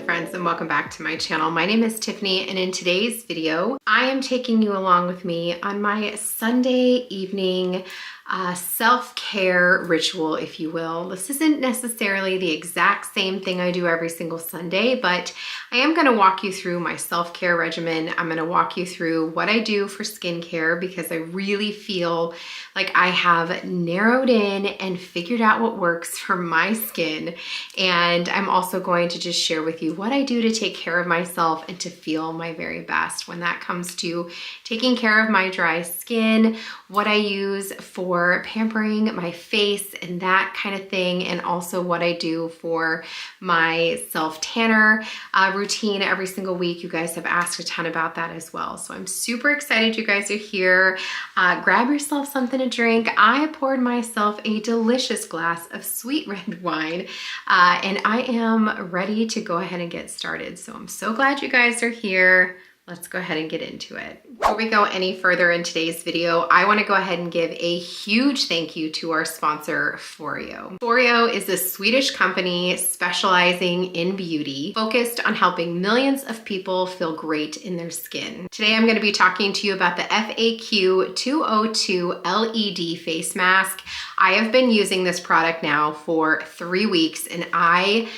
friends, and welcome back to my channel. My name is Tiffany, and in today's video, I am taking you along with me on my Sunday evening self-care ritual, if you will. This isn't necessarily the exact same thing I do every single Sunday, but I am going to walk you through my self-care regimen. I'm going to walk you through what I do for skincare because I really feel like I have narrowed in and figured out what works for my skin. And I'm also going to just share with you what I do to take care of myself and to feel my very best when that comes to taking care of my dry skin, what I use for pampering my face and that kind of thing, and also what I do for my self-tanner routine every single week. You guys have asked a ton about that as well. So I'm super excited you guys are here. Grab yourself something to drink. I poured myself a delicious glass of sweet red wine and I am ready to go ahead and get started. So I'm so glad you guys are here. Let's go ahead and get into it. Before we go any further in today's video, I want to go ahead and give a huge thank you to our sponsor, Foreo. Foreo is a Swedish company specializing in beauty, focused on helping millions of people feel great in their skin. Today, I'm going to be talking to you about the FAQ 202 LED face mask. I have been using this product now for 3 weeks, and I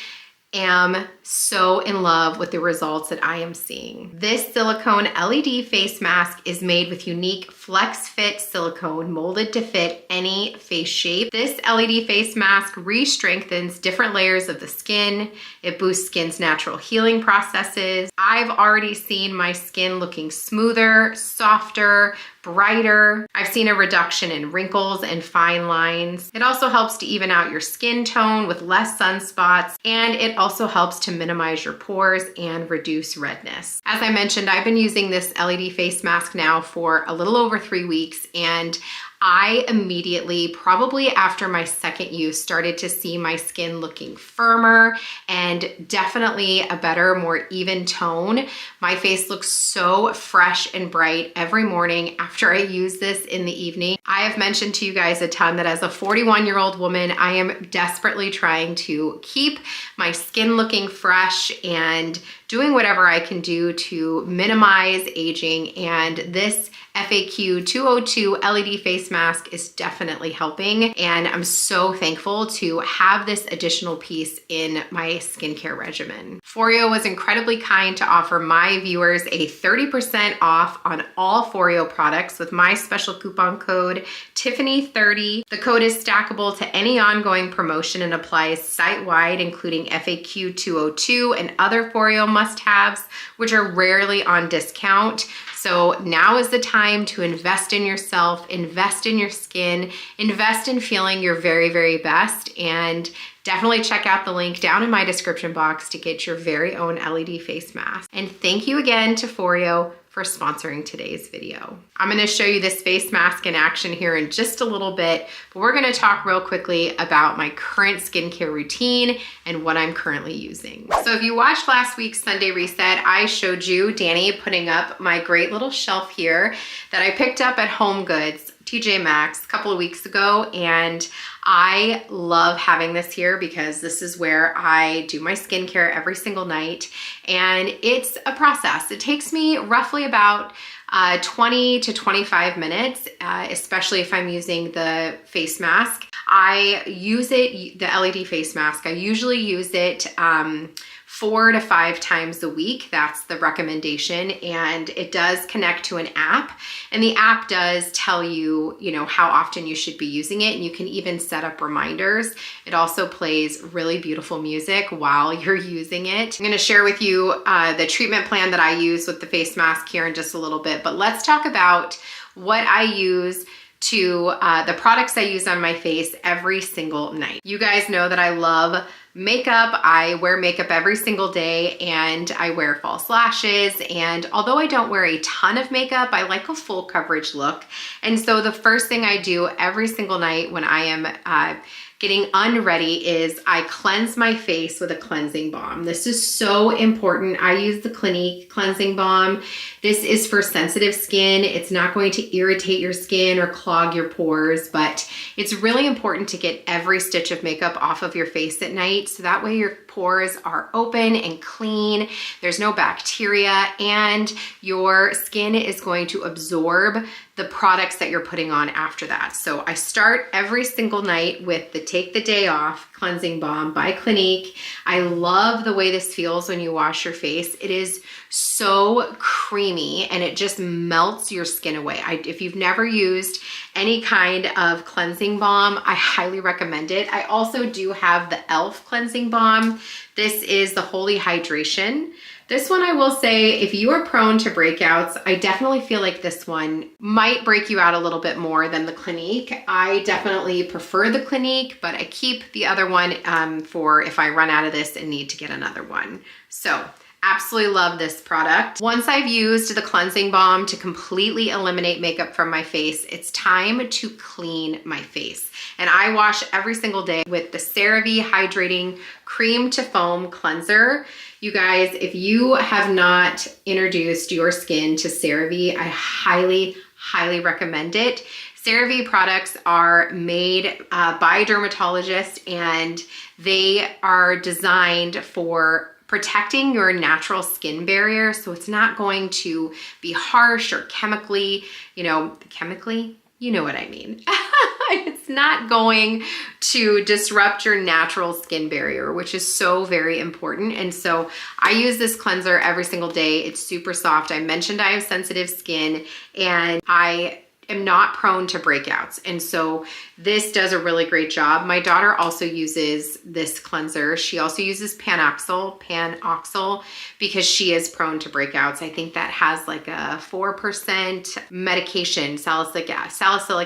am so in love with the results that I am seeing. This silicone LED face mask is made with unique flex fit silicone molded to fit any face shape. This LED face mask re-strengthens different layers of the skin. It boosts skin's natural healing processes. I've already seen my skin looking smoother, softer, brighter. I've seen a reduction in wrinkles and fine lines. It also helps to even out your skin tone with less sunspots, and it also helps to minimize your pores and reduce redness. As I mentioned, I've been using this LED face mask now for a little over 3 weeks, and I immediately, probably after my second use, started to see my skin looking firmer and definitely a better, more even tone. My face looks so fresh and bright every morning after I use this in the evening. I have mentioned to you guys a ton that as a 41-year-old woman, I am desperately trying to keep my skin looking fresh and doing whatever I can do to minimize aging, and this FAQ 202 LED face mask is definitely helping, and I'm so thankful to have this additional piece in my skincare regimen. Foreo was incredibly kind to offer my viewers a 30% off on all Foreo products with my special coupon code Tiffany30. The code is stackable to any ongoing promotion and applies site-wide, including FAQ 202 and other Foreo must-haves, which are rarely on discount. So now is the time to invest in yourself, invest in your skin, invest in feeling your very, very best, and definitely check out the link down in my description box to get your very own LED face mask. And thank you again to Foreo for sponsoring today's video. I'm gonna show you this face mask in action here in just a little bit, but we're gonna talk real quickly about my current skincare routine and what I'm currently using. So if you watched last week's Sunday Reset, I showed you Danny putting up my great little shelf here that I picked up at Home Goods, TJ Maxx, a couple of weeks ago, and I love having this here because this is where I do my skincare every single night, and it's a process. It takes me roughly about 20 to 25 minutes, especially if I'm using the face mask. I use it, the LED face mask, I usually use it 4 to 5 times a week. That's the recommendation. And it does connect to an app, and the app does tell you, how often you should be using it. And you can even set up reminders. It also plays really beautiful music while you're using it. I'm going to share with you the treatment plan that I use with the face mask here in just a little bit, but let's talk about what I use to the products I use on my face every single night. You guys know that I love makeup. I wear makeup every single day, and I wear false lashes. And although I don't wear a ton of makeup, I like a full coverage look. And so the first thing I do every single night when I am getting unready is I cleanse my face with a cleansing balm. This is so important. I use the Clinique cleansing balm. This is for sensitive skin. It's not going to irritate your skin or clog your pores, but It's really important to get every stitch of makeup off of your face at night, so that way your pores are open and clean, there's no bacteria, and your skin is going to absorb the products that you're putting on after that. So I start every single night with the Take the Day Off Cleansing Balm by Clinique. I love the way this feels when you wash your face. It is so creamy and it just melts your skin away. If you've never used any kind of cleansing balm, I highly recommend it. I also do have the e.l.f. cleansing balm. This is the Holy Hydration. This one, I will say, if you are prone to breakouts, I definitely feel like this one might break you out a little bit more than the Clinique. I definitely prefer the Clinique, but I keep the other one for if I run out of this and need to get another one. So absolutely love this product. Once I've used the cleansing balm to completely eliminate makeup from my face, it's time to clean my face. And I wash every single day with the CeraVe Hydrating Cream to Foam Cleanser. You guys, if you have not introduced your skin to CeraVe, I highly recommend it. CeraVe products are made by dermatologists, and they are designed for protecting your natural skin barrier. So it's not going to be harsh or chemically, you know what I mean. It's not going to disrupt your natural skin barrier, which is so very important. And so I use this cleanser every single day. It's super soft. I mentioned I have sensitive skin and I am not prone to breakouts. And so this does a really great job. My daughter also uses this cleanser. She also uses Panoxyl, because she is prone to breakouts. I think that has like a 4% medication, salicylic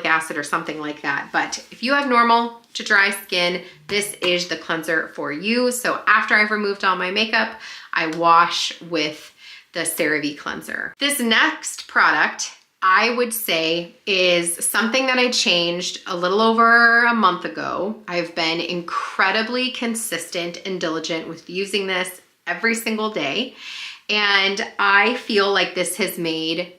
acid or something like that. But if you have normal to dry skin, this is the cleanser for you. So after I've removed all my makeup, I wash with the CeraVe cleanser. This next product, I would say, is something that I changed a little over a month ago. I've been incredibly consistent and diligent with using this every single day. And I feel like this has made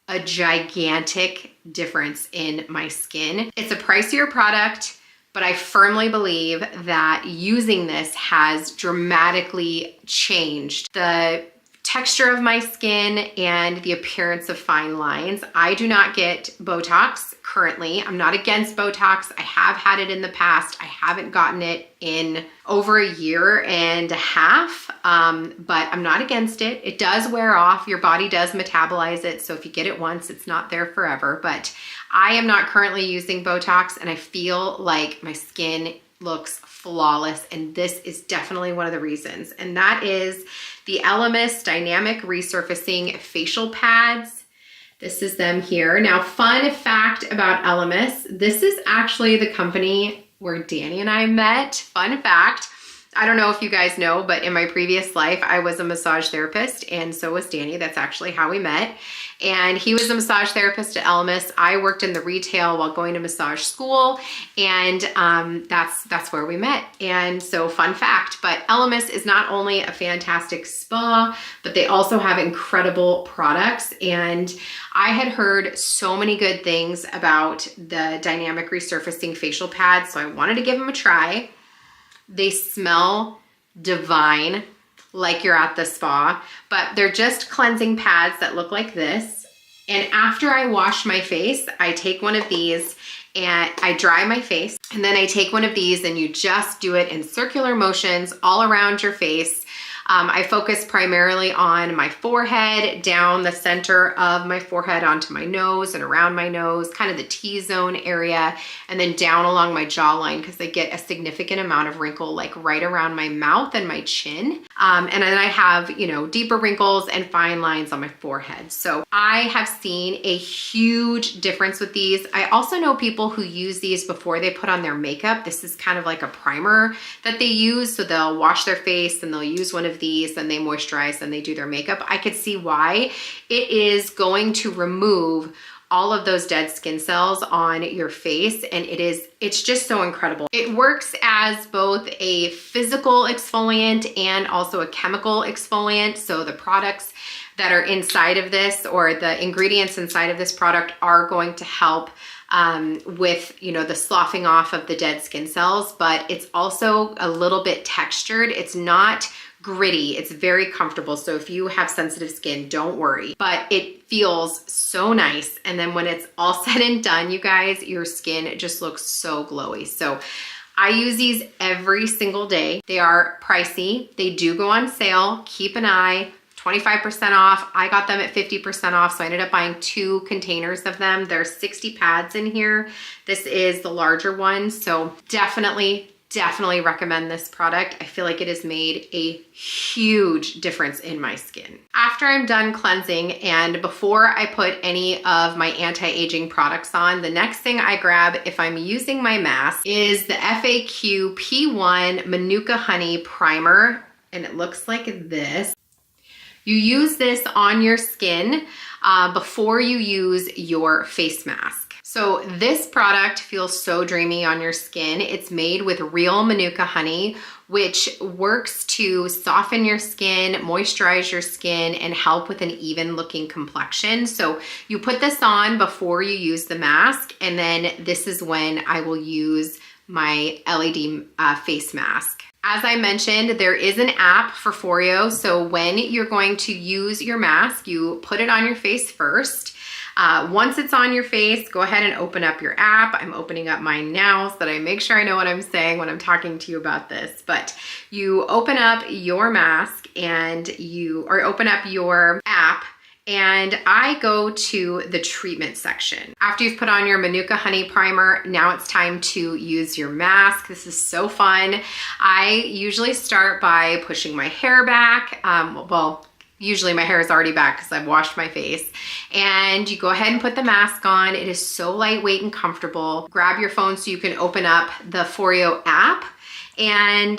a gigantic difference in my skin. It's a pricier product, but I firmly believe that using this has dramatically changed the texture of my skin and the appearance of fine lines. I do not get Botox currently. I'm not against Botox. I have had it in the past. I haven't gotten it in over a year and a half, but I'm not against it. It does wear off. Your body does metabolize it. So if you get it once, it's not there forever. But I am not currently using Botox, and I feel like my skin looks flawless, and this is definitely one of the reasons. And that is the Elemis Dynamic Resurfacing Facial Pads. This is them here. Now, fun fact about Elemis, this is actually the company where Danny and I met. Fun fact, I don't know if you guys know, but in my previous life, I was a massage therapist, and so was Danny. That's actually how we met. And he was a massage therapist at Elemis. I worked in the retail while going to massage school, and that's where we met. And so fun fact, but Elemis is not only a fantastic spa, but they also have incredible products. And I had heard so many good things about the Dynamic Resurfacing Facial Pads, so I wanted to give them a try. They smell divine, like you're at the spa, but they're just cleansing pads that look like this. And after I wash my face, I take one of these and I dry my face. And then I take one of these and you just do it in circular motions all around your face. I focus primarily on my forehead, down the center of my forehead onto my nose and around my nose, kind of the T-zone area, and then down along my jawline because I get a significant amount of wrinkle like right around my mouth and my chin. And then I have, deeper wrinkles and fine lines on my forehead. So I have seen a huge difference with these. I also know people who use these before they put on their makeup. This is kind of like a primer that they use. So they'll wash their face and they'll use one of these and they moisturize and they do their makeup. I could see why. It is going to remove all of those dead skin cells on your face, and it's just so incredible. It works as both a physical exfoliant and also a chemical exfoliant. So the products that are inside of this, or the ingredients inside of this product, are going to help with, you know, the sloughing off of the dead skin cells, but it's also a little bit textured. It's not gritty. It's very comfortable. So if you have sensitive skin, don't worry, but it feels so nice. And then when it's all said and done, you guys, your skin just looks so glowy. So I use these every single day. They are pricey. They do go on sale. Keep an eye. 25% off. I got them at 50% off, so I ended up buying 2 containers of them. There's 60 pads in here. This is the larger one, so definitely recommend this product. I feel like it has made a huge difference in my skin. After I'm done cleansing and before I put any of my anti-aging products on, the next thing I grab if I'm using my mask is the FAQ P1 Manuka Honey Primer, and it looks like this. You use this on your skin before you use your face mask. So this product feels so dreamy on your skin. It's made with real Manuka honey, which works to soften your skin, moisturize your skin, and help with an even looking complexion. So you put this on before you use the mask, and then this is when I will use my LED face mask. As I mentioned, there is an app for Foreo, so when you're going to use your mask, you put it on your face first. Once it's on your face, go ahead and open up your app. I'm opening up mine now so that I make sure I know what I'm saying when I'm talking to you about this. But you open up your mask or open up your app, and I go to the treatment section. After you've put on your Manuka Honey Primer, now it's time to use your mask. This is so fun. I usually start by pushing my hair back. Usually my hair is already back because I've washed my face. And you go ahead and put the mask on. It is so lightweight and comfortable. Grab your phone so you can open up the Foreo app and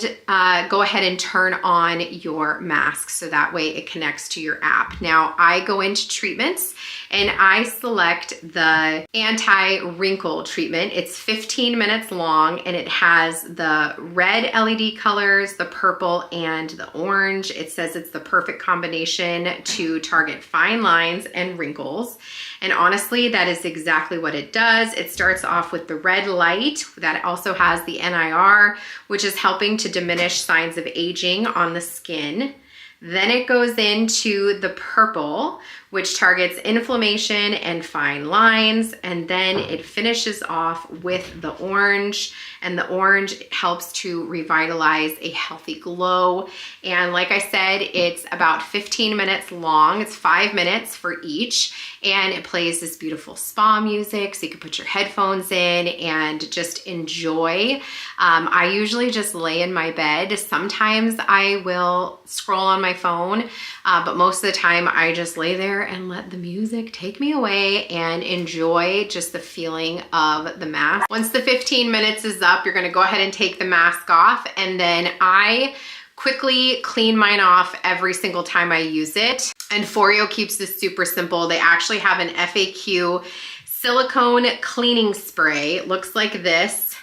go ahead and turn on your mask so that way it connects to your app. Now I go into treatments and I select the anti-wrinkle treatment. It's 15 minutes long and it has the red LED colors, the purple, and the orange. It says it's the perfect combination to target fine lines and wrinkles. And honestly, that is exactly what it does. It starts off with the red light that also has the NIR, which is helping to diminish signs of aging on the skin. Then it goes into the purple, which targets inflammation and fine lines. And then it finishes off with the orange, and the orange helps to revitalize a healthy glow. And like I said, it's about 15 minutes long. It's 5 minutes for each. And it plays this beautiful spa music, so you can put your headphones in and just enjoy. I usually just lay in my bed. Sometimes I will scroll on my phone, but most of the time I just lay there and let the music take me away and enjoy just the feeling of the mask. Once the 15 minutes is up, you're gonna go ahead and take the mask off, and then I quickly clean mine off every single time I use it. And Foreo keeps this super simple. They actually have an FAQ silicone cleaning spray. It looks like this.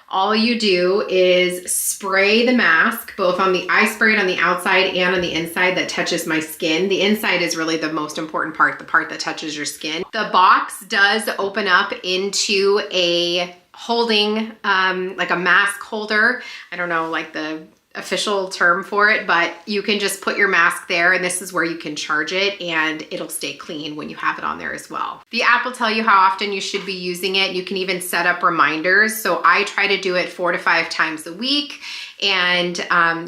All you do is spray the mask, both on the, I spray it on the outside and on the inside that touches my skin. The inside is really the most important part, the part that touches your skin. The box does open up into a holding, like a mask holder. I don't know, like the official term for it, but you can just put your mask there, and this is where you can charge it, and it'll stay clean when you have it on there as well. The app will tell you how often you should be using it. You can even set up reminders. So I try to do it 4 to 5 times a week, and I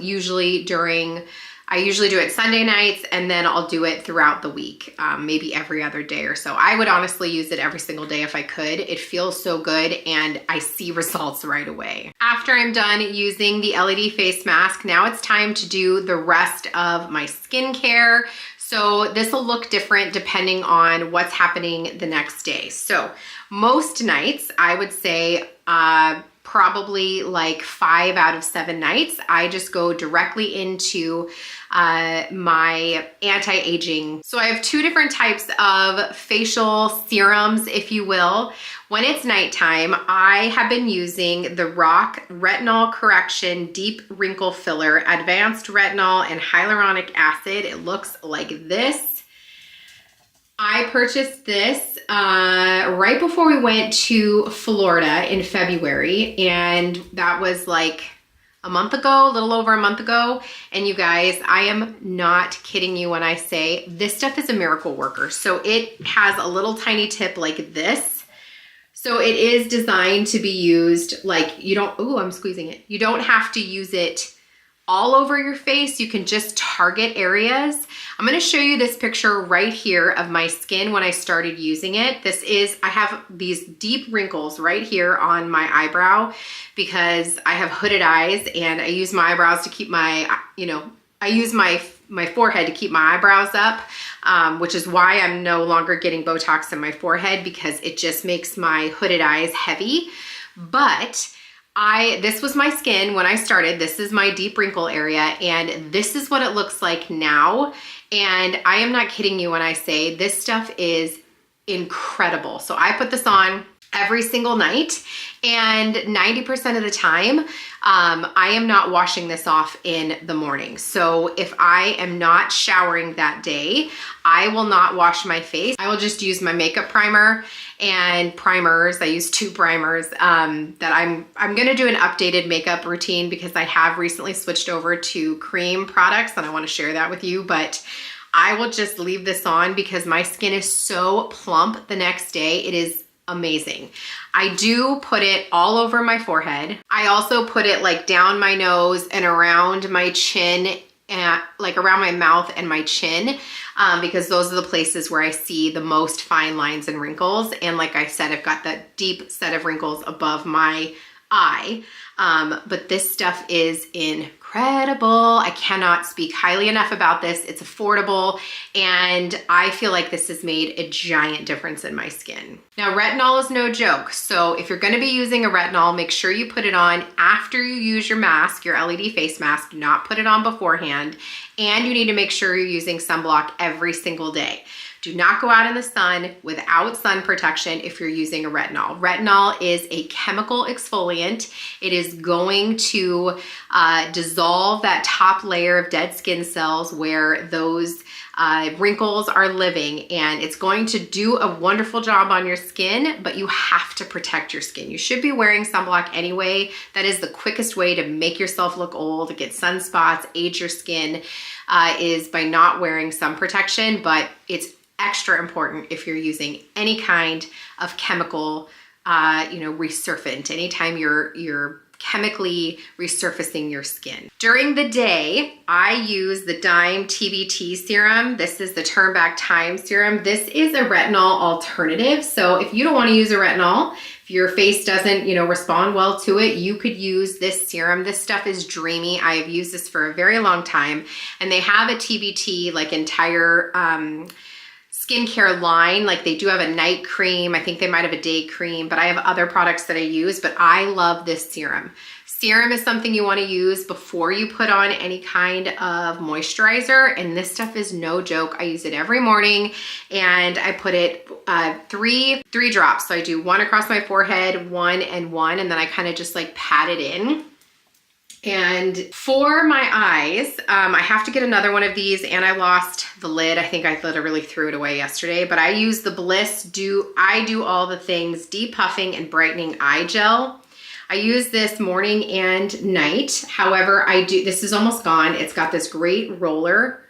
usually do it Sunday nights, and then I'll do it throughout the week, maybe every other day or so. I would honestly use it every single day if I could. It feels so good, and I see results right away. After I'm done using the LED face mask, now it's time to do the rest of my skincare. So this will look different depending on what's happening the next day. So most nights, I would say, probably like 5 out of 7 nights, I just go directly into my anti-aging. So I have 2 different types of facial serums, if you will. When it's nighttime, I have been using the ROC Retinol Correction Deep Wrinkle Filler, Advanced Retinol and Hyaluronic Acid. It looks like this. I purchased this right before we went to Florida in February, and that was like a month ago, a little over a month ago. And you guys, I am not kidding you when I say this stuff is a miracle worker. So it has a little tiny tip like this. So it is designed to be used like you don't, ooh, I'm squeezing it. You don't have to use it all over your face. You can just target areas. I'm gonna show you this picture right here of my skin when I started using it. I have these deep wrinkles right here on my eyebrow because I have hooded eyes and I use my eyebrows to keep my, I use my forehead to keep my eyebrows up, which is why I'm no longer getting Botox in my forehead because it just makes my hooded eyes heavy. But this was my skin when I started. This is my deep wrinkle area, and this is what it looks like now. And I am not kidding you when I say this stuff is incredible. So I put this on every single night, and 90% of the time, I am not washing this off in the morning. So if I am not showering that day, I will not wash my face. I will just use my makeup primer and primers. I use 2 primers that I'm gonna do an updated makeup routine because I have recently switched over to cream products and I wanna share that with you, but I will just leave this on because my skin is so plump the next day. It is amazing. I do put it all over my forehead. I also put it like down my nose and around my chin, and like around my mouth and my chin, because those are the places where I see the most fine lines and wrinkles. And like I said, I've got that deep set of wrinkles above my eye. But this stuff is incredible. I cannot speak highly enough about this. It's affordable, and I feel like this has made a giant difference in my skin. Now, retinol is no joke. So if you're gonna be using a retinol, make sure you put it on after you use your mask, your LED face mask. Do not put it on beforehand. And you need to make sure you're using sunblock every single day. Do not go out in the sun without sun protection if you're using a retinol. Retinol is a chemical exfoliant. It is going to dissolve that top layer of dead skin cells where those wrinkles are living, and it's going to do a wonderful job on your skin, but you have to protect your skin. You should be wearing sunblock anyway. That is the quickest way to make yourself look old, get sunspots, age your skin, is by not wearing sun protection, but it's extra important if you're using any kind of chemical, resurfactant, anytime you're chemically resurfacing your skin. During the day, I use the Dime TBT serum. This is the Turn Back Time serum. This is a retinol alternative. So if you don't want to use a retinol, if your face doesn't, respond well to it, you could use this serum. This stuff is dreamy. I have used this for a very long time, and they have a TBT like entire skincare line. Like they do have a night cream. I think they might have a day cream, but I have other products that I use, but I love this serum. Serum is something you want to use before you put on any kind of moisturizer, and this stuff is no joke. I use it every morning, and I put it three drops. So I do 1 across my forehead, 1 and 1, and then I kind of just like pat it in. And for my eyes, I have to get another one of these, and I lost the lid. I think I literally threw it away yesterday, but I use the Bliss I Do All the Things Depuffing and Brightening Eye Gel. I use this morning and night. However, this is almost gone. It's got this great roller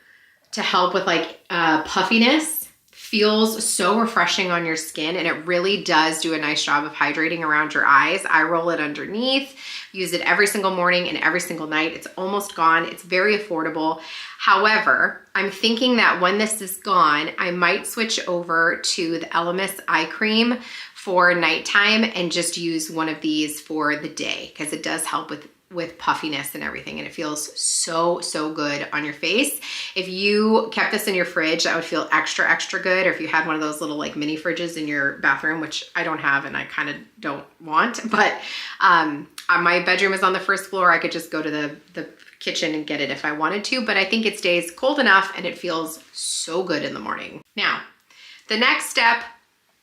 to help with like puffiness. Feels so refreshing on your skin, and it really does do a nice job of hydrating around your eyes. I roll it underneath, use it every single morning and every single night. It's almost gone. It's very affordable. However, I'm thinking that when this is gone, I might switch over to the Elemis eye cream for nighttime and just use one of these for the day, because it does help with puffiness and everything, and it feels so good on your face. If you kept this in your fridge, that would feel extra good. Or if you had one of those little like mini fridges in your bathroom, which I don't have and I kind of don't want, but my bedroom is on the first floor. I could just go to the kitchen and get it if I wanted to, but I think it stays cold enough and it feels so good in the morning. Now, the next step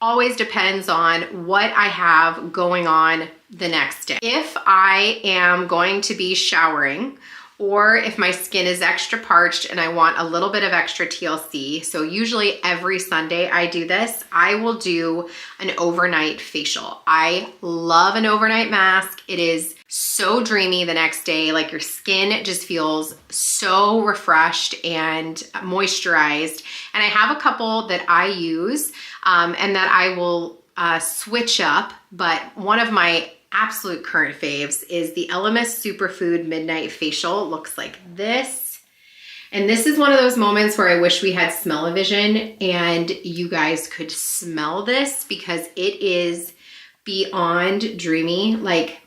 always depends on what I have going on the next day. If I am going to be showering, or if my skin is extra parched and I want a little bit of extra TLC. So usually every Sunday I do this, I will do an overnight facial. I love an overnight mask. It is so dreamy the next day. Like your skin just feels so refreshed and moisturized. And I have a couple that I use and that I will switch up, but one of my absolute current faves is the Elemis Superfood Midnight Facial. It looks like this. And this is one of those moments where I wish we had smell-o-vision and you guys could smell this, because it is beyond dreamy. Like,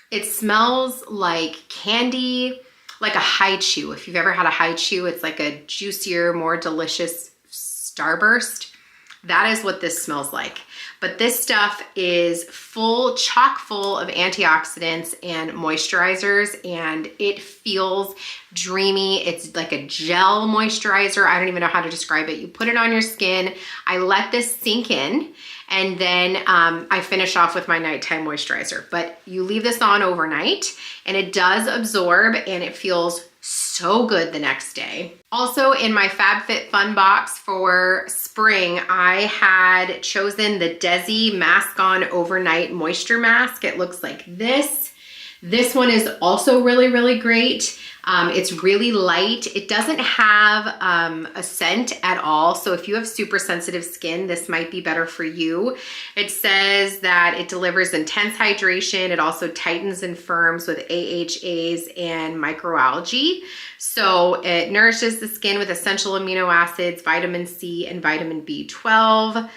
it smells like candy, like a high chew. If you've ever had a high chew, it's like a juicier, more delicious Starburst. That is what this smells like. But this stuff is chock full of antioxidants and moisturizers, and it feels dreamy. It's like a gel moisturizer. I don't even know how to describe it. You put it on your skin. I let this sink in, and then I finish off with my nighttime moisturizer. But you leave this on overnight, and it does absorb, and it feels so good the next day. Also, in my FabFitFun box for spring, I had chosen the Desi Mask On Overnight Moisture Mask. It looks like this. This one is also really, really great. It's really light. It doesn't have a scent at all. So if you have super sensitive skin, this might be better for you. It says that it delivers intense hydration. It also tightens and firms with AHAs and microalgae. So it nourishes the skin with essential amino acids, vitamin C, and vitamin B12.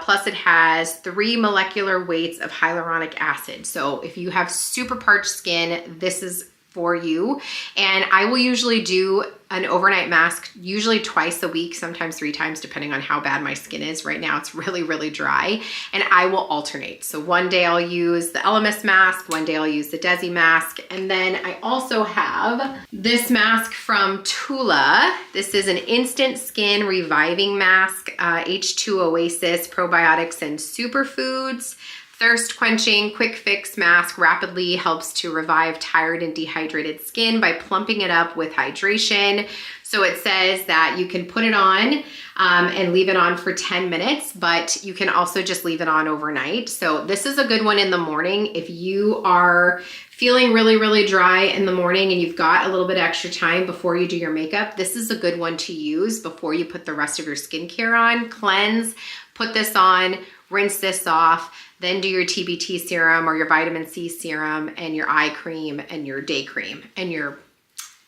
Plus it has 3 molecular weights of hyaluronic acid. So if you have super parched skin, this is for you. And I will usually do an overnight mask, usually twice a week, sometimes 3 times, depending on how bad my skin is. Right now it's really, really dry, and I will alternate. So one day I'll use the Elemis mask, one day I'll use the Desi mask, and then I also have this mask from Tula. This is an instant skin reviving mask, H2 Oasis, probiotics and superfoods. Thirst quenching, quick fix mask rapidly helps to revive tired and dehydrated skin by plumping it up with hydration. So it says that you can put it on and leave it on for 10 minutes, but you can also just leave it on overnight. So this is a good one in the morning. If you are feeling really, really dry in the morning and you've got a little bit extra time before you do your makeup, this is a good one to use before you put the rest of your skincare on. Cleanse, put this on, rinse this off, then do your TBT serum or your vitamin C serum and your eye cream and your day cream and your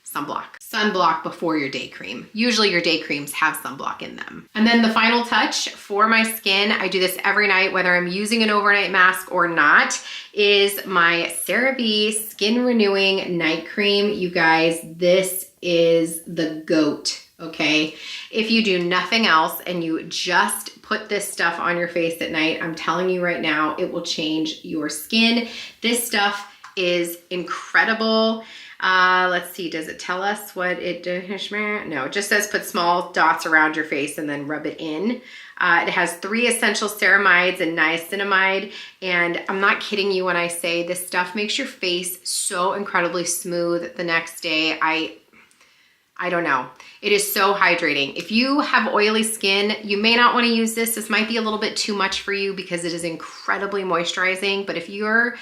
sunblock. Sunblock before your day cream. Usually your day creams have sunblock in them. And then the final touch for my skin, I do this every night, whether I'm using an overnight mask or not, is my CeraVe Skin Renewing Night Cream. You guys, this is the GOAT. Okay, if you do nothing else and you just put this stuff on your face at night, I'm telling you right now, it will change your skin. This stuff is incredible. Let's see, does it tell us what it does? No, it just says put small dots around your face and then rub it in. It has 3 essential ceramides and niacinamide, and I'm not kidding you when I say this stuff makes your face so incredibly smooth the next day. I don't know. It is so hydrating. If you have oily skin, you may not want to use this. This might be a little bit too much for you because it is incredibly moisturizing. But if you're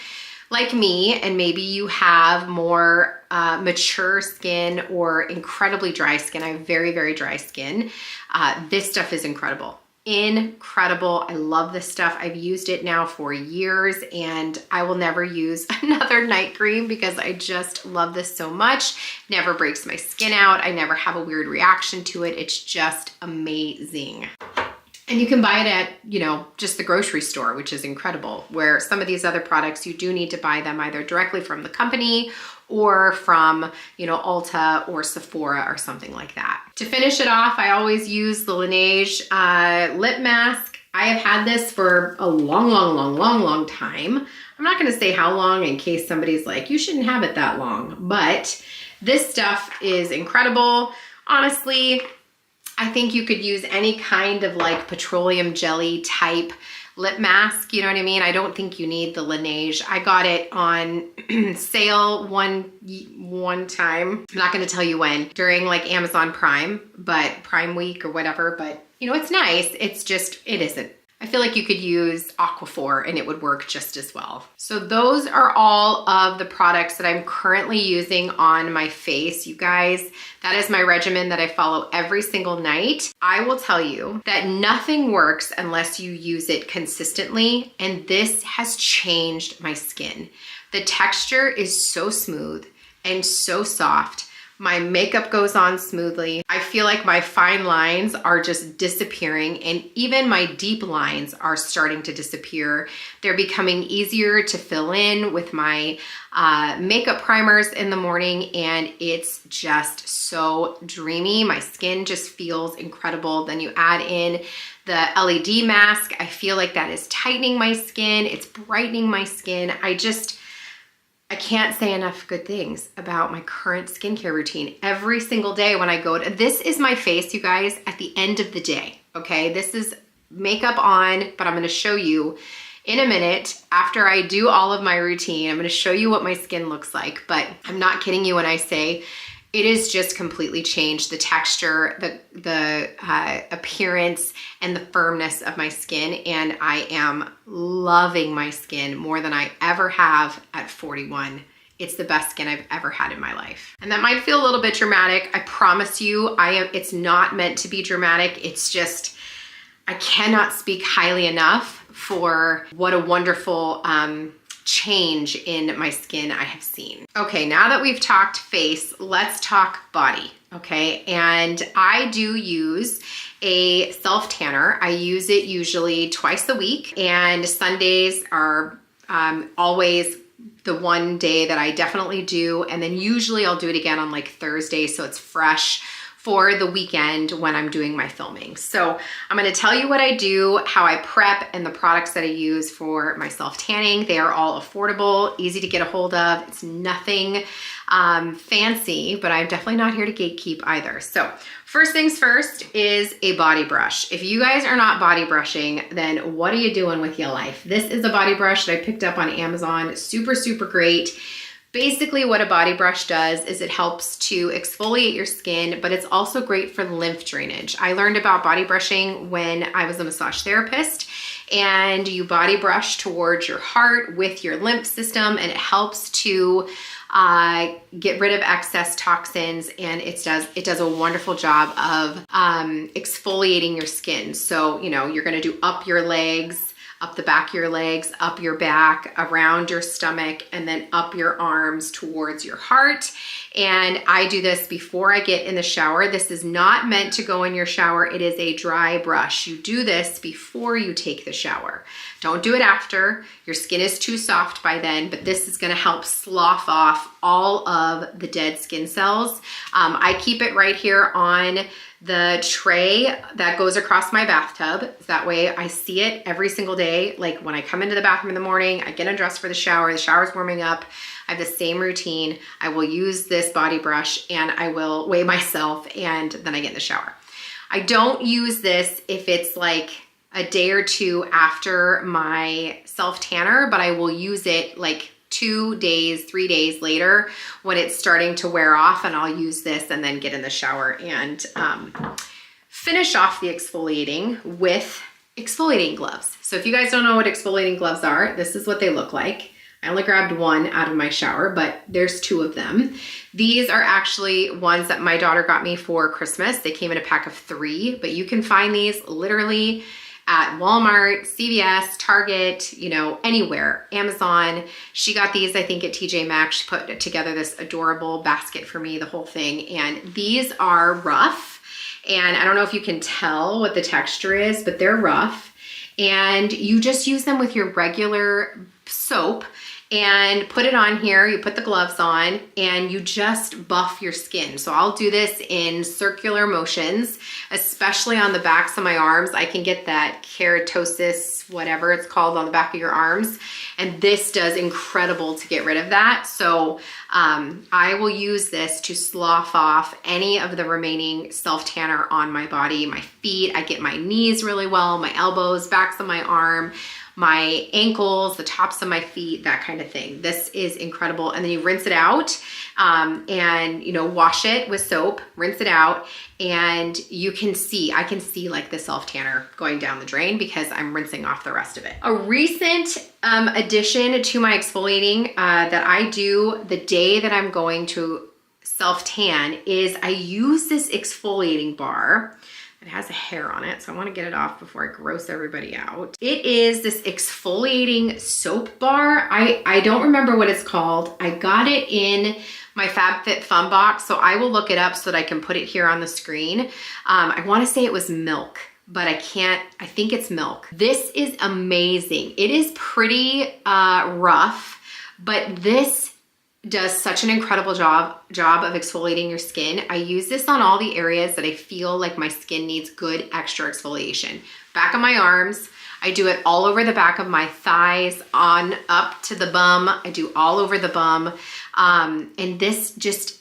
like me and maybe you have more mature skin or incredibly dry skin, I have very, very dry skin, this stuff is incredible. Incredible. I love this stuff. I've used it now for years and I will never use another night cream because I just love this so much. Never breaks my skin out. I never have a weird reaction to it. It's just amazing. And you can buy it at, you know, just the grocery store, which is incredible, where some of these other products, you do need to buy them either directly from the company or from, you know, Ulta or Sephora or something like that. To finish it off, I always use the Laneige lip mask. I have had this for a long time. I'm not gonna say how long in case somebody's like, you shouldn't have it that long, but this stuff is incredible. Honestly, I think you could use any kind of like petroleum jelly type lip mask, you know what I mean? I don't think you need the Laneige. I got it on sale one time. I'm not gonna tell you when, during like Amazon Prime, but Prime Week or whatever, but you know, it's nice. It's just, it isn't. I feel like you could use Aquaphor and it would work just as well. So those are all of the products that I'm currently using on my face. You guys, that is my regimen that I follow every single night. I will tell you that nothing works unless you use it consistently, and this has changed my skin. The texture is so smooth and so soft. My makeup goes on smoothly. I feel like my fine lines are just disappearing, and even my deep lines are starting to disappear. They're becoming easier to fill in with my makeup primers in the morning, and it's just so dreamy. My skin just feels incredible. Then you add in the LED mask. I feel like that is tightening my skin. It's brightening my skin. I can't say enough good things about my current skincare routine. Every single day when I go to, this is my face, you guys, at the end of the day, okay? This is makeup on, but I'm gonna show you in a minute, after I do all of my routine, I'm gonna show you what my skin looks like, but I'm not kidding you when I say it has just completely changed the texture, the appearance, and the firmness of my skin. And I am loving my skin more than I ever have at 41. It's the best skin I've ever had in my life. And that might feel a little bit dramatic. I promise you, it's not meant to be dramatic. It's just, I cannot speak highly enough for what a wonderful change in my skin I have seen. Okay, now that we've talked face, let's talk body, okay? And I do use a self tanner. I use it usually twice a week, and Sundays are always the one day that I definitely do, and then usually I'll do it again on like Thursday, so it's fresh for the weekend when I'm doing my filming. So I'm gonna tell you what I do, how I prep, and the products that I use for my self-tanning. They are all affordable, easy to get a hold of. It's nothing fancy, but I'm definitely not here to gatekeep either. So first things first is a body brush. If you guys are not body brushing, then what are you doing with your life? This is a body brush that I picked up on Amazon. Super, super great. Basically what a body brush does is it helps to exfoliate your skin, but it's also great for lymph drainage. I learned about body brushing when I was a massage therapist, and you body brush towards your heart with your lymph system, and it helps to get rid of excess toxins, and it does a wonderful job of exfoliating your skin. So, you know, you're gonna do up your legs, up the back of your legs, up your back, around your stomach, and then up your arms towards your heart. And I do this before I get in the shower. This is not meant to go in your shower. It is a dry brush. You do this before you take the shower. Don't do it after. Your skin is too soft by then, but this is gonna help slough off all of the dead skin cells. I keep it right here on the tray that goes across my bathtub. That way I see it every single day. Like when I come into the bathroom in the morning, I get undressed for the shower's warming up. I have the same routine. I will use this body brush and I will weigh myself, and then I get in the shower. I don't use this if it's like a day or two after my self tanner, but I will use it like 2 days, 3 days later when it's starting to wear off, and I'll use this and then get in the shower and finish off the exfoliating with exfoliating gloves. So if you guys don't know what exfoliating gloves are, this is what they look like. I only grabbed one out of my shower, but there's 2 of them. These are actually ones that my daughter got me for Christmas. They came in a pack of 3, but you can find these literally at Walmart, CVS, Target, you know, anywhere, Amazon. She got these, I think, at TJ Maxx. She put together this adorable basket for me, the whole thing. And these are rough. And I don't know if you can tell what the texture is, but they're rough. And you just use them with your regular soap and put it on here. You put the gloves on and you just buff your skin. So I'll do this in circular motions, especially on the backs of my arms. I can get that keratosis, whatever it's called, on the back of your arms. And this does incredible to get rid of that. So I will use this to slough off any of the remaining self-tanner on my body, my feet. I get my knees really well, my elbows, backs of my arm, my ankles, the tops of my feet, that kind of thing. This is incredible. And then you rinse it out and, you know, wash it with soap, rinse it out, and you can see, I can see like the self-tanner going down the drain because I'm rinsing off the rest of it. A recent addition to my exfoliating that I do the day that I'm going to self-tan is I use this exfoliating bar. It has a hair on it, so I want to get it off before I gross everybody out. It is this exfoliating soap bar. I don't remember what it's called. I got it in my FabFitFun box, so I will look it up so that I can put it here on the screen. I want to say it was milk, but I think it's milk. This is amazing. It is pretty rough, but this does such an incredible job of exfoliating your skin. I use this on all the areas that I feel like my skin needs good extra exfoliation. Back of my arms, I do it all over the back of my thighs, on up to the bum. I do all over the bum. And this just,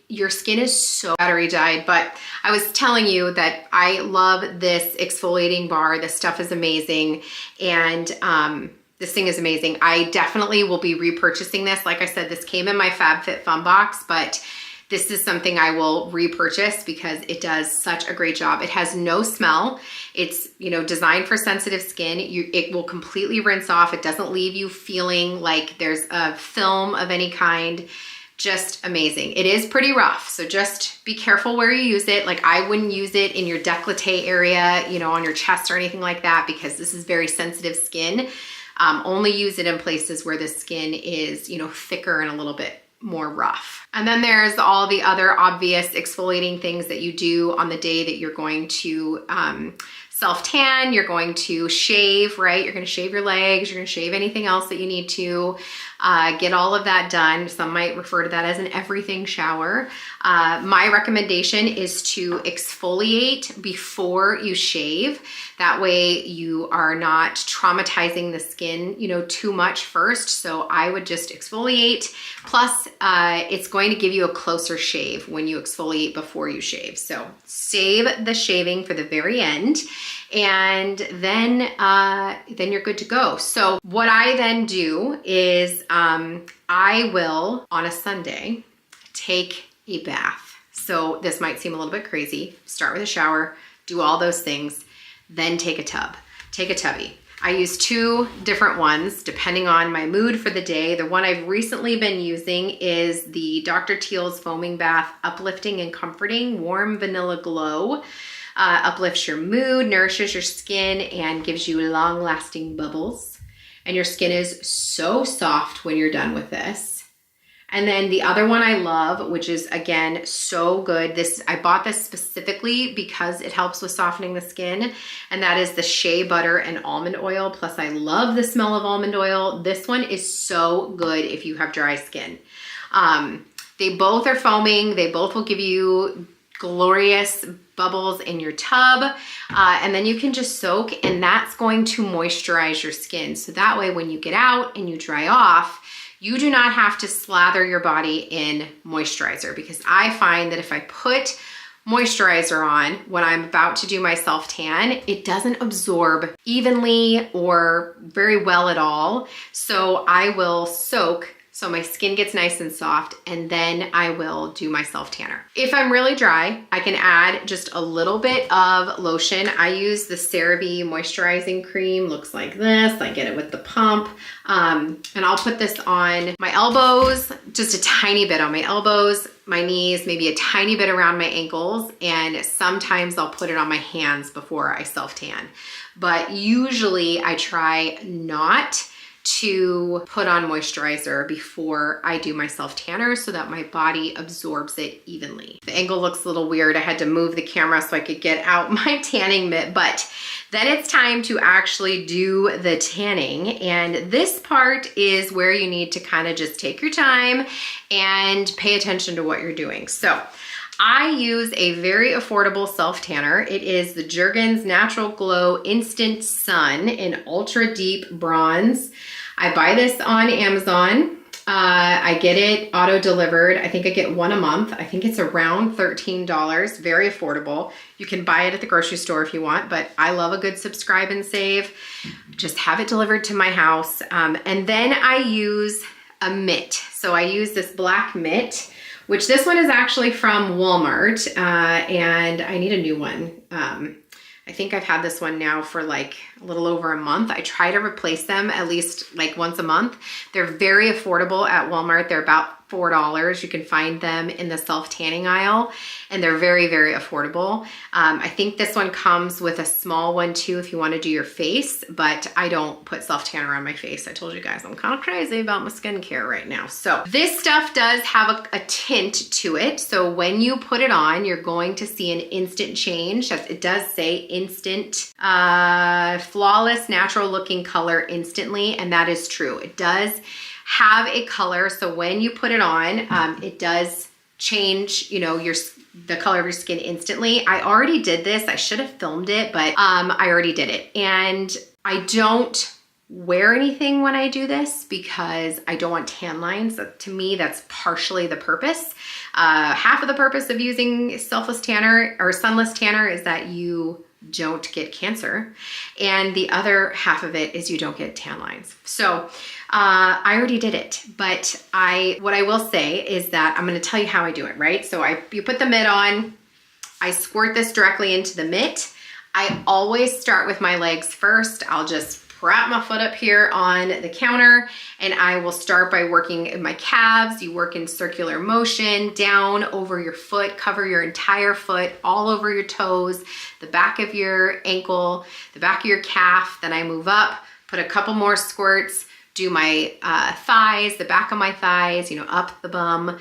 your skin is so battery dyed, but I was telling you that I love this exfoliating bar. This stuff is amazing. And this thing is amazing. I definitely will be repurchasing this. Like I said, this came in my FabFitFun box, but this is something I will repurchase because it does such a great job. It has no smell. It's, you know, designed for sensitive skin. It will completely rinse off. It doesn't leave you feeling like there's a film of any kind. Just amazing. It is pretty rough, so just be careful where you use it. Like I wouldn't use it in your décolleté area, you know, on your chest or anything like that, because this is very sensitive skin. Only use it in places where the skin is, you know, thicker and a little bit more rough. And then there's all the other obvious exfoliating things that you do on the day that you're going to self-tan. You're going to shave, right? You're going to shave your legs. You're going to shave anything else that you need to get all of that done. Some might refer to that as an everything shower. My recommendation is to exfoliate before you shave. That way you are not traumatizing the skin, you know, too much first. So I would just exfoliate. Plus, it's going to give you a closer shave when you exfoliate before you shave. So save the shaving for the very end, and then you're good to go. So what I then do is I will, on a Sunday, take a bath. So this might seem a little bit crazy. Start with a shower, do all those things, then take a tub. Take a tubby. I use two different ones depending on my mood for the day. The one I've recently been using is the Dr. Teal's Foaming Bath Uplifting and Comforting Warm Vanilla Glow. Uplifts your mood, nourishes your skin, and gives you long-lasting bubbles. And your skin is so soft when you're done with this. And then the other one I love, which is again so good. I bought this specifically because it helps with softening the skin, and that is the shea butter and almond oil. Plus I love the smell of almond oil. This one is so good if you have dry skin. They both are foaming. They both will give you glorious bubbles in your tub, and then you can just soak, and that's going to moisturize your skin. So that way when you get out and you dry off, you do not have to slather your body in moisturizer, because I find that if I put moisturizer on when I'm about to do my self-tan, it doesn't absorb evenly or very well at all. So I will soak so my skin gets nice and soft, and then I will do my self-tanner. If I'm really dry, I can add just a little bit of lotion. I use the CeraVe moisturizing cream. Looks like this. I get it with the pump. And I'll put this on my elbows, just a tiny bit on my elbows, my knees, maybe a tiny bit around my ankles, and sometimes I'll put it on my hands before I self-tan. But usually I try not to put on moisturizer before I do my self-tanner so that my body absorbs it evenly. The angle looks a little weird. I had to move the camera so I could get out my tanning mitt, but then it's time to actually do the tanning. And this part is where you need to kind of just take your time and pay attention to what you're doing. So I use a very affordable self-tanner. It is the Jergens Natural Glow Instant Sun in Ultra Deep Bronze. I buy this on Amazon. I get it auto delivered. I think I get one a month. I think it's around $13, very affordable. You can buy it at the grocery store if you want, but I love a good subscribe and save. Just have it delivered to my house. And then I use a mitt. So I use this black mitt, which this one is actually from Walmart, and I need a new one. I think I've had this one now for like a little over a month. I try to replace them at least like once a month. They're very affordable at Walmart. They're about $4. You can find them in the self-tanning aisle, and they're very, very affordable. I think this one comes with a small one too if you want to do your face, but I don't put self-tanner on my face. I told you guys I'm kind of crazy about my skincare right now. So this stuff does have a tint to it. So when you put it on, you're going to see an instant change. It does say instant, flawless, natural looking color instantly, and that is true. It does have a color, so when you put it on, it does change, you know, the color of your skin instantly. I already did this. I should have filmed it, but I already did it. And I don't wear anything when I do this because I don't want tan lines. To me, that's partially the purpose. Half of the purpose of using selfless tanner or sunless tanner is that you don't get cancer, and the other half of it is you don't get tan lines. So I already did it, but what I will say is that I'm going to tell you how I do it, right? So you put the mitt on, I squirt this directly into the mitt. I always start with my legs first. I'll just prop my foot up here on the counter, and I will start by working in my calves. You work in circular motion down over your foot, cover your entire foot, all over your toes, the back of your ankle, the back of your calf. Then I move up, put a couple more squirts, do my thighs, the back of my thighs, you know, up the bum,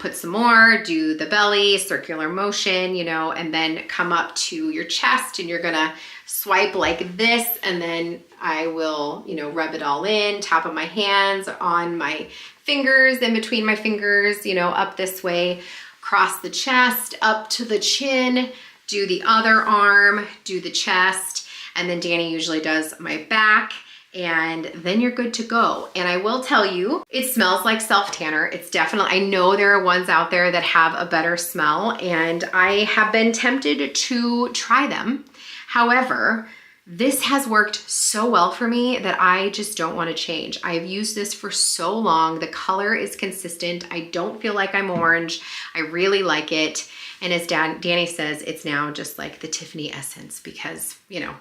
put some more, do the belly, circular motion, you know, and then come up to your chest, and you're gonna swipe like this, and then I will, you know, rub it all in, top of my hands, on my fingers, in between my fingers, you know, up this way, across the chest, up to the chin, do the other arm, do the chest, and then Danny usually does my back, and then you're good to go. And I will tell you, it smells like self-tanner. It's definitely, I know there are ones out there that have a better smell, and I have been tempted to try them. However, this has worked so well for me that I just don't want to change. I've used this for so long. The color is consistent. I don't feel like I'm orange. I really like it. And as Danny says, it's now just like the Tiffany essence because, you know,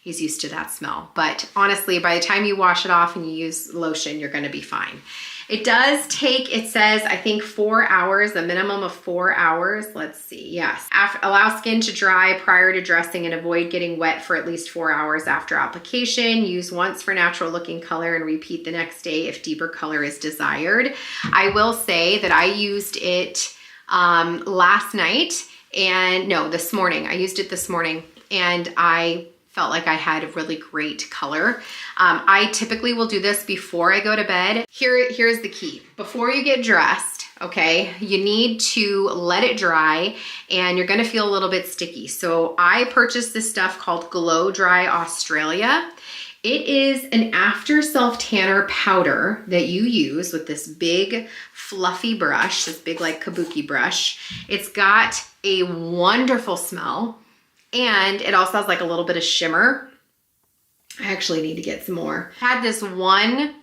he's used to that smell. But honestly, by the time you wash it off and you use lotion, you're going to be fine. It does take, it says, I think 4 hours, a minimum of 4 hours. Let's see, yes. Allow skin to dry prior to dressing and avoid getting wet for at least 4 hours after application. Use once for natural looking color and repeat the next day if deeper color is desired. I will say that I used it last night, and no, this morning. I used it this morning, and I felt like I had a really great color. I typically will do this before I go to bed. Here's the key. Before you get dressed, okay, you need to let it dry, and you're gonna feel a little bit sticky. So I purchased this stuff called Glow Dry Australia. It is an after self-tanner powder that you use with this big fluffy brush, this big like kabuki brush. It's got a wonderful smell, and it also has like a little bit of shimmer. I actually need to get some more. I had this one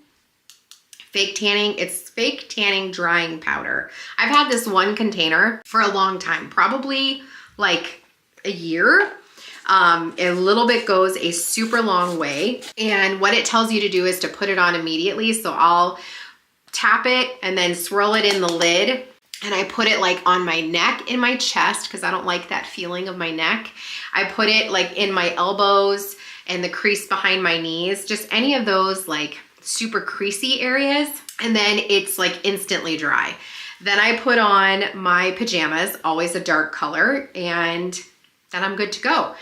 it's fake tanning drying powder. I've had this one container for a long time, probably like a year. A little bit goes a super long way. And what it tells you to do is to put it on immediately. So I'll tap it and then swirl it in the lid. And I put it like on my neck, in my chest, because I don't like that feeling of my neck. I put it like in my elbows and the crease behind my knees, just any of those like super creasy areas. And then it's like instantly dry. Then I put on my pajamas, always a dark color, and then I'm good to go.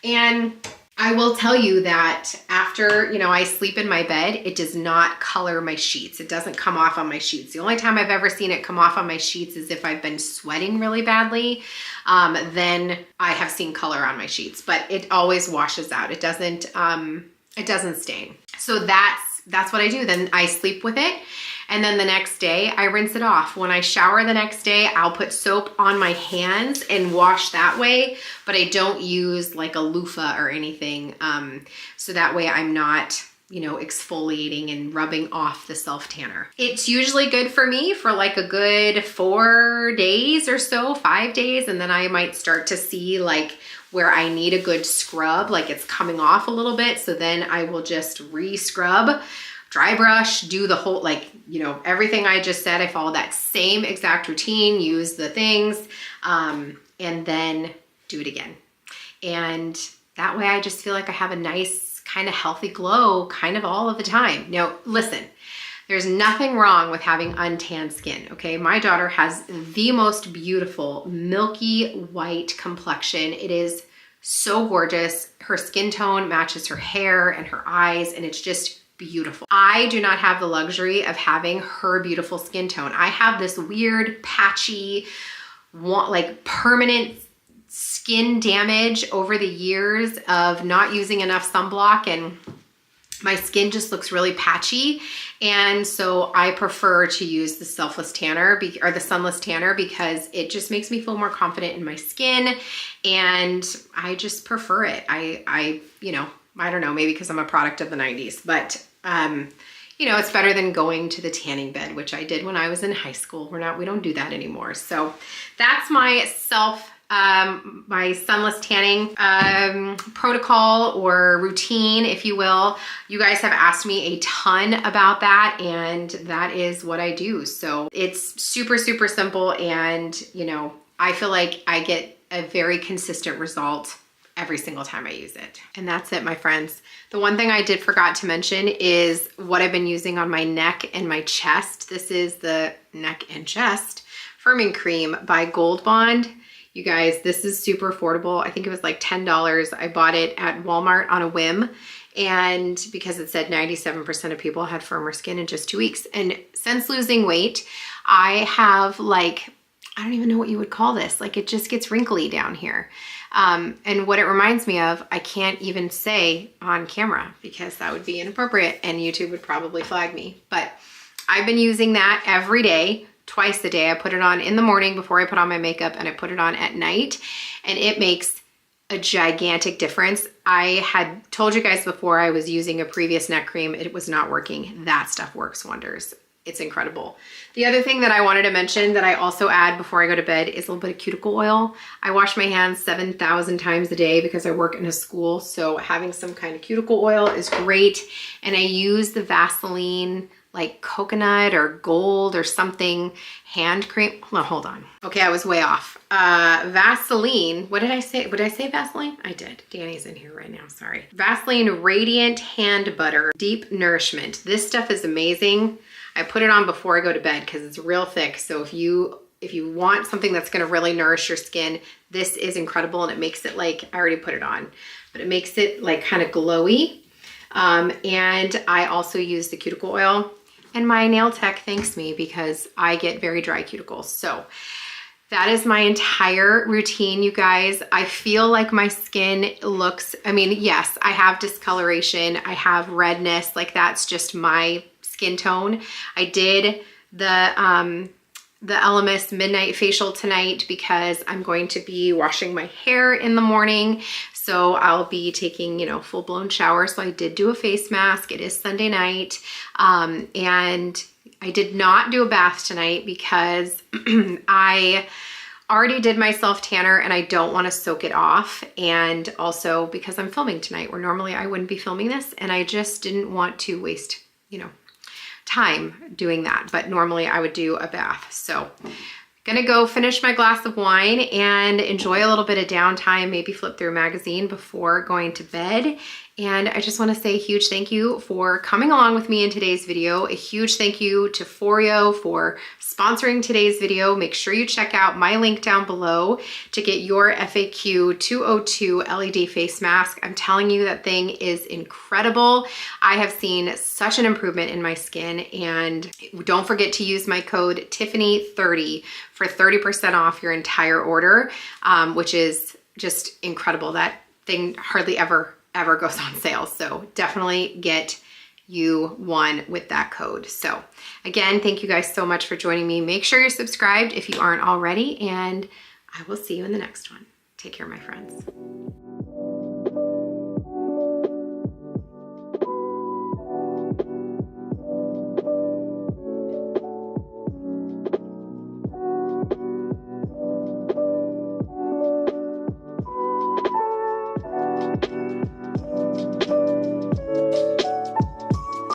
And I will tell you that after, you know, I sleep in my bed, it does not color my sheets. It doesn't come off on my sheets. The only time I've ever seen it come off on my sheets is if I've been sweating really badly. Then I have seen color on my sheets, but it always washes out. It doesn't stain. So that's that's what I do. Then I sleep with it. And then the next day I rinse it off. When I shower the next day, I'll put soap on my hands and wash that way, but I don't use like a loofah or anything. So that way I'm not, you know, exfoliating and rubbing off the self tanner. It's usually good for me for like a good 4 days or so, 5 days. And then I might start to see like where I need a good scrub, like it's coming off a little bit. So then I will just re-scrub, dry brush, do the whole, like, you know, everything I just said. I follow that same exact routine, use the things, and then do it again. And that way I just feel like I have a nice kind of healthy glow kind of all of the time. Now, listen, there's nothing wrong with having untanned skin, okay? My daughter has the most beautiful milky white complexion. It is so gorgeous. Her skin tone matches her hair and her eyes, and it's just beautiful. I do not have the luxury of having her beautiful skin tone. I have this weird, patchy, like permanent skin damage over the years of not using enough sunblock, and my skin just looks really patchy. And so I prefer to use the selfless tanner or the sunless tanner because it just makes me feel more confident in my skin, and I just prefer it. I you know, I don't know, maybe because I'm a product of the 90s, but you know, it's better than going to the tanning bed, which I did when I was in high school. We don't do that anymore. So that's my my sunless tanning protocol or routine, if you will. You guys have asked me a ton about that, and that is what I do. So it's super, super simple, and you know, I feel like I get a very consistent result every single time I use it. And that's it, my friends. The one thing I did forgot to mention is what I've been using on my neck and my chest. This is the neck and chest firming cream by Gold Bond. You guys, this is super affordable. I think it was like $10. I bought it at Walmart on a whim, and because it said 97% of people had firmer skin in just 2 weeks. And since losing weight, I have like, I don't even know what you would call this. Like it just gets wrinkly down here. And what it reminds me of, I can't even say on camera because that would be inappropriate and YouTube would probably flag me. But I've been using that every day, twice a day. I put it on in the morning before I put on my makeup, and I put it on at night, and it makes a gigantic difference. I had told you guys before I was using a previous neck cream. It was not working. That stuff works wonders. It's incredible. The other thing that I wanted to mention that I also add before I go to bed is a little bit of cuticle oil. I wash my hands 7,000 times a day because I work in a school, so having some kind of cuticle oil is great. And I use the Vaseline, like coconut or gold or something hand cream. No, hold on. Okay, I was way off. Vaseline, what did I say? Would I say Vaseline? I did. Danny's in here right now, sorry. Vaseline Radiant Hand Butter Deep Nourishment. This stuff is amazing. I put it on before I go to bed because it's real thick. So if you want something that's gonna really nourish your skin, this is incredible, and it makes it like, I already put it on, but it makes it like kind of glowy. And I also use the cuticle oil, and my nail tech thanks me because I get very dry cuticles. So that is my entire routine, you guys. I feel like my skin looks, I mean, yes, I have discoloration, I have redness, like that's just my skin tone. I did the Elemis Midnight Facial tonight because I'm going to be washing my hair in the morning. So I'll be taking, you know, full-blown shower. So I did do a face mask. It is Sunday night. And I did not do a bath tonight because I already did my self tanner and I don't want to soak it off. And also because I'm filming tonight where normally I wouldn't be filming this, and I just didn't want to waste, you know, time doing that. But normally I would do a bath. So gonna go finish my glass of wine and enjoy a little bit of downtime, maybe flip through a magazine before going to bed. And I just want to say a huge thank you for coming along with me in today's video. A huge thank you to Foreo for sponsoring today's video. Make sure you check out my link down below to get your FAQ 202 LED face mask. I'm telling you, that thing is incredible. I have seen such an improvement in my skin, and don't forget to use my code Tiffany30 for 30% off your entire order, which is just incredible. That thing hardly ever goes on sale. So definitely get you won with that code. So again, thank you guys so much for joining me. Make sure you're subscribed if you aren't already, and I will see you in the next one. Take care, my friends.